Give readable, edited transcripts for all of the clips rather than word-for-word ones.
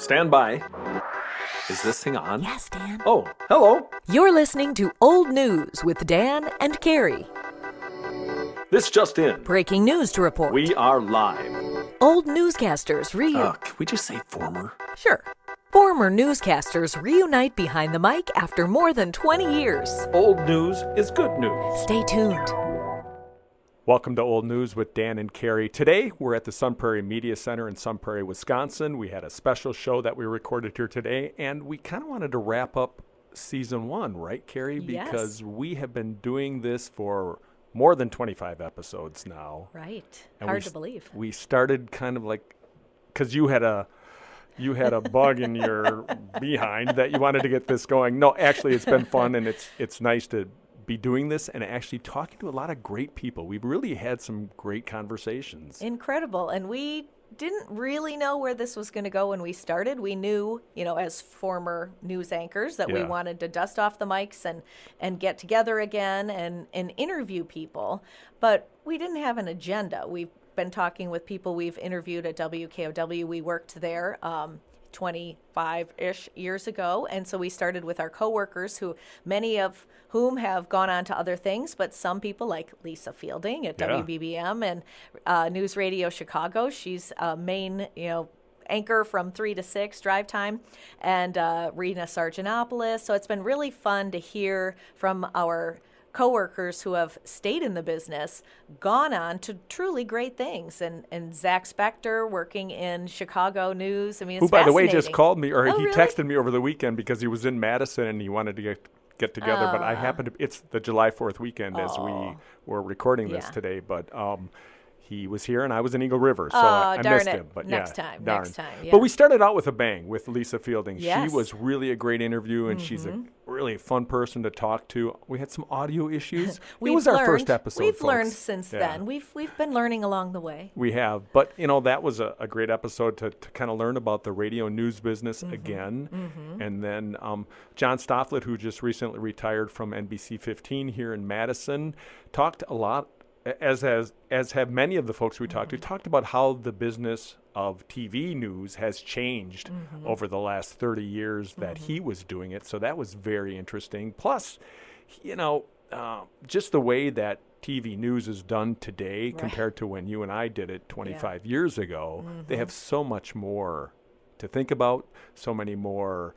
Stand by. Is this thing on? Yes, Dan. Oh, hello. You're listening to Old News with Dan and Carrie. This just in. Breaking news to report. We are live. Old newscasters Can we just say former? Sure. Former newscasters reunite behind the mic after more than 20 years. Old news is good news. Stay tuned. Welcome to Old News with Dan and Carrie. Today, we're at the Sun Prairie Media Center in Sun Prairie, Wisconsin. We had a special show that we recorded here today, and we kind of wanted to wrap up season one, right, Carrie? Yes. Because we have been doing this for more than 25 episodes now. Right. And Hard to believe. We started kind of like, because you had a bug in your behind that you wanted to get this going. No, actually, it's been fun, and it's nice to be doing this and actually talking to a lot of great people. We've really had some great conversations. Incredible. And we didn't really know where this was going to go when we started. We knew, as former news anchors, that we wanted to dust off the mics and get together again and interview people. But we didn't have an agenda. We've been talking with people we've interviewed at WKOW. We worked there 25-ish years ago. And so we started with our coworkers, who many of whom have gone on to other things, but some people like Lisa Fielding at WBBM and News Radio Chicago. She's a main, anchor from 3 to 6 drive time, and Rena Sargentopoulos. So it's been really fun to hear from our coworkers who have stayed in the business, gone on to truly great things. And Zach Spector working in Chicago news. I mean, it's who, by the way, just fascinating. called me, or he really? texted me over the weekend because he was in Madison and he wanted to get together. But I happened to, it's the July 4th weekend as we were recording this today. But he was here and I was in Eagle River, so I missed him. But next time. Yeah. But we started out with a bang with Lisa Fielding. Yes. She was really a great interview, and she's a really fun person to talk to. We had some audio issues. It was our first episode. We've folks. learned since then. We've been learning along the way. We have. But, that was a great episode to kind of learn about the radio news business again. And then John Stofflet, who just recently retired from NBC 15 here in Madison, talked a lot, as have many of the folks we talked to, talked about how the business of TV news has changed over the last 30 years that he was doing it. So that was very interesting. Plus, just the way that TV news is done today compared to when you and I did it 25 years ago, they have so much more to think about, so many more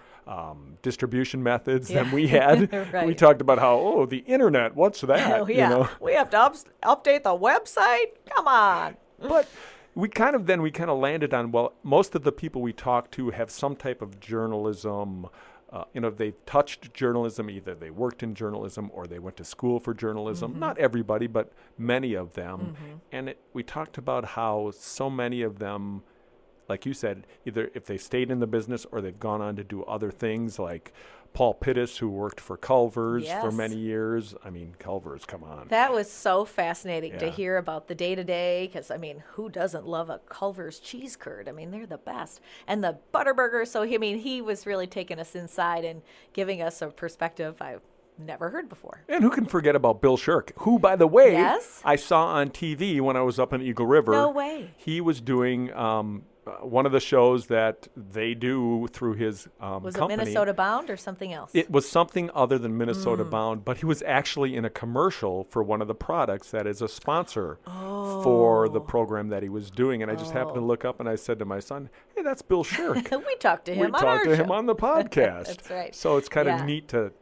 distribution methods than we had. Right. We talked about how, the internet, what's that? We have to update the website? Come on. But we kind of landed on, most of the people we talked to have some type of journalism. They've touched journalism. Either they worked in journalism or they went to school for journalism. Not everybody, but many of them. And we talked about how so many of them, like you said, either if they stayed in the business or they've gone on to do other things, like Paul Pittis, who worked for Culver's for many years. I mean, Culver's, come on. That was so fascinating to hear about the day-to-day, because, who doesn't love a Culver's cheese curd? They're the best. And the Butterburger. So, he was really taking us inside and giving us a perspective I've never heard before. And who can forget about Bill Shirk, who, by the way, Yes? I saw on TV when I was up in Eagle River. No way. He was doing one of the shows that they do through his Was company. it Minnesota Bound or something else? It was something other than Minnesota Bound, but he was actually in a commercial for one of the products that is a sponsor for the program that he was doing. And I just happened to look up and I said to my son, hey, that's Bill Shirk. We talked to him We on talked our to him show. on the podcast. That's right. So it's kind of Yeah. neat to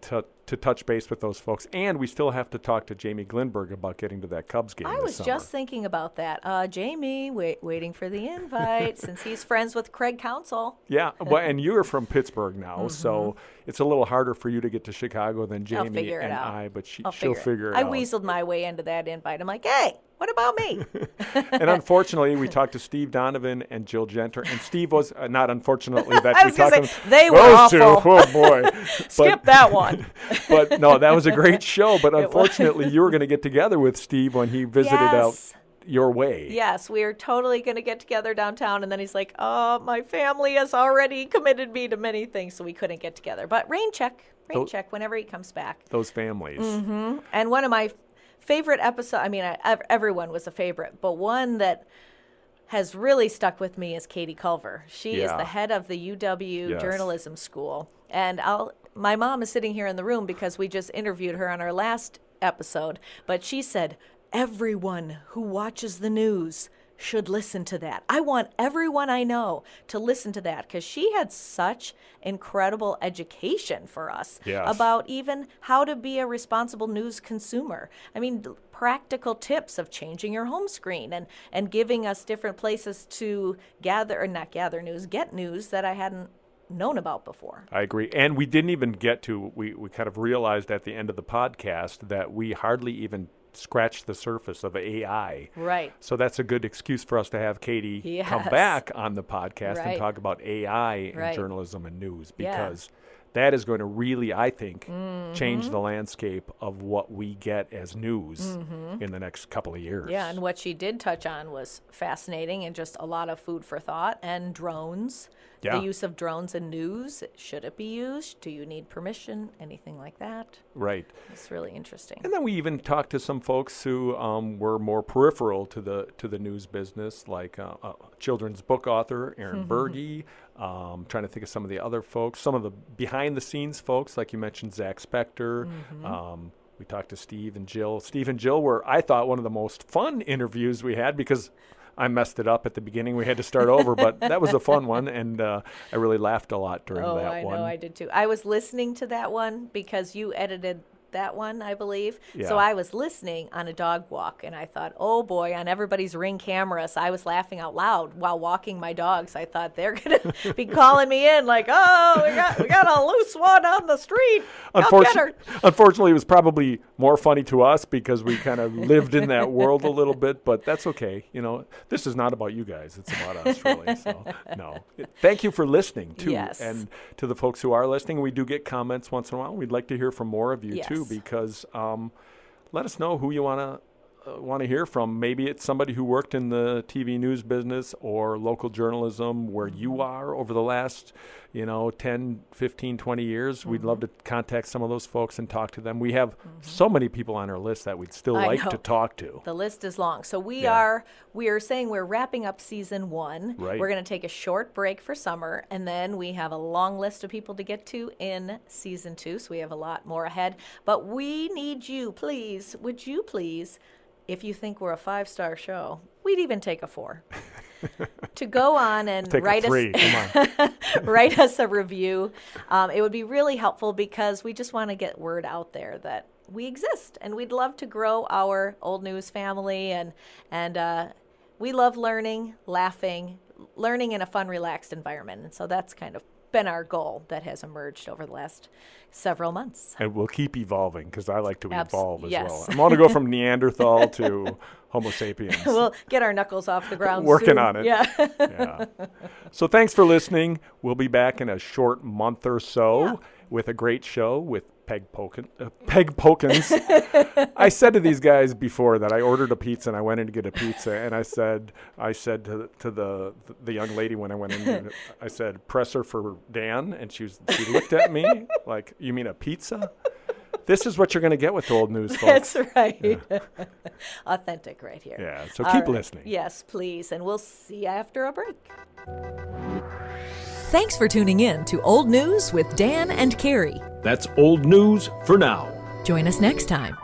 touch base with those folks. And we still have to talk to Jamie Glenberg about getting to that Cubs game I this was summer. just thinking about that. Jamie, waiting for the invite since he's friends with Craig Counsell. Yeah, and you're from Pittsburgh now, so it's a little harder for you to get to Chicago than I'll Jamie figure it and out. I, but I'll she'll figure it I out. weaseled my way into that invite. I'm like, hey, what about me? And unfortunately, we talked to Steve Donovan and Jill Genter, and Steve was not unfortunately that I we was going talked to to say, they were those two. awful. Oh boy, Skip that one. But no, that was a great show. But unfortunately, you were going to get together with Steve when he visited out your way. Yes, we are totally going to get together downtown. And then he's like, my family has already committed me to many things, so we couldn't get together. But rain check whenever he comes back. Those families. And one of my favorite episodes, everyone was a favorite, but one that has really stuck with me is Katie Culver. She is Yeah. the head of the UW Yes. Journalism School. And my mom is sitting here in the room because we just interviewed her on our last episode. But she said, everyone who watches the news should listen to that. I want everyone I know to listen to that because she had such incredible education for us Yes. about even how to be a responsible news consumer. I mean, practical tips of changing your home screen and giving us different places to gather, or not gather news, get news that I hadn't known about before. I agree. And we didn't even get to, we kind of realized at the end of the podcast that we hardly even scratched the surface of AI. Right. So that's a good excuse for us to have Katie come Yes. back on the podcast and Right. talk about AI in Right. journalism and news, Yeah. because that is going to really, I think, change Mm-hmm. the landscape of what we get as news in the next couple of years. Yeah, and what she did touch on was fascinating and just a lot of food for thought. And drones, Yeah. the use of drones in news. Should it be used? Do you need permission? Anything like that? Right. It's really interesting. And then we even talked to some folks who were more peripheral to the news business, like a children's book author, Aaron Berge. Trying to think of some of the other folks, some of the behind-the-scenes folks, like you mentioned, Zach Spector. We talked to Steve and Jill. Steve and Jill were, I thought, one of the most fun interviews we had because I messed it up at the beginning. We had to start over, but that was a fun one, and I really laughed a lot during Oh, that I one. know, I did too. I was listening to that one because you edited that one, I believe. Yeah. So I was listening on a dog walk, and I thought, oh boy, on everybody's Ring cameras, I was laughing out loud while walking my dogs. I thought they're gonna be calling me in like, oh, we got a loose one on the street. Come get her. Unfortunately, it was probably more funny to us because we kind of lived in that world a little bit, but that's okay. You know, this is not about you guys. It's about us, really. So, no. Thank you for listening, too. Yes. And to the folks who are listening, we do get comments once in a while. We'd like to hear from more of you, Yes. too, because let us know who you want to hear from. Maybe it's somebody who worked in the TV news business or local journalism where you are over the last, 10, 15, 20 years. We'd love to contact some of those folks and talk to them. We have so many people on our list that we'd still I like know. to talk to. The list is long. So we Yeah. are saying we're wrapping up season 1. Right. We're going to take a short break for summer, and then we have a long list of people to get to in season 2. So we have a lot more ahead. But we need you, please. Would you please, if you think we're a 5-star show, we'd even take a 4. To go on and Take write a 3. Come on. write us a review. It would be really helpful because we just want to get word out there that we exist, and we'd love to grow our Old News family, and we love learning, laughing, learning in a fun, relaxed environment. And so that's kind of been our goal that has emerged over the last several months. And we'll keep evolving because I like to evolve as yes. well. I want to go from Neanderthal to Homo sapiens. We'll get our knuckles off the ground Working soon. on it. Yeah. Yeah. So thanks for listening. We'll be back in a short month or so with a great show with Peg Pokins. I said to these guys before that I ordered a pizza and I went in to get a pizza, and I said to the young lady when I went in, I said, "Press her for Dan," and she looked at me like, "You mean a pizza?" This is what you're going to get with Old News, folks. That's right. Authentic right here. Yeah, so All keep right. listening. Yes, please. And we'll see you after a break. Thanks for tuning in to Old News with Dan and Carrie. That's old news for now. Join us next time.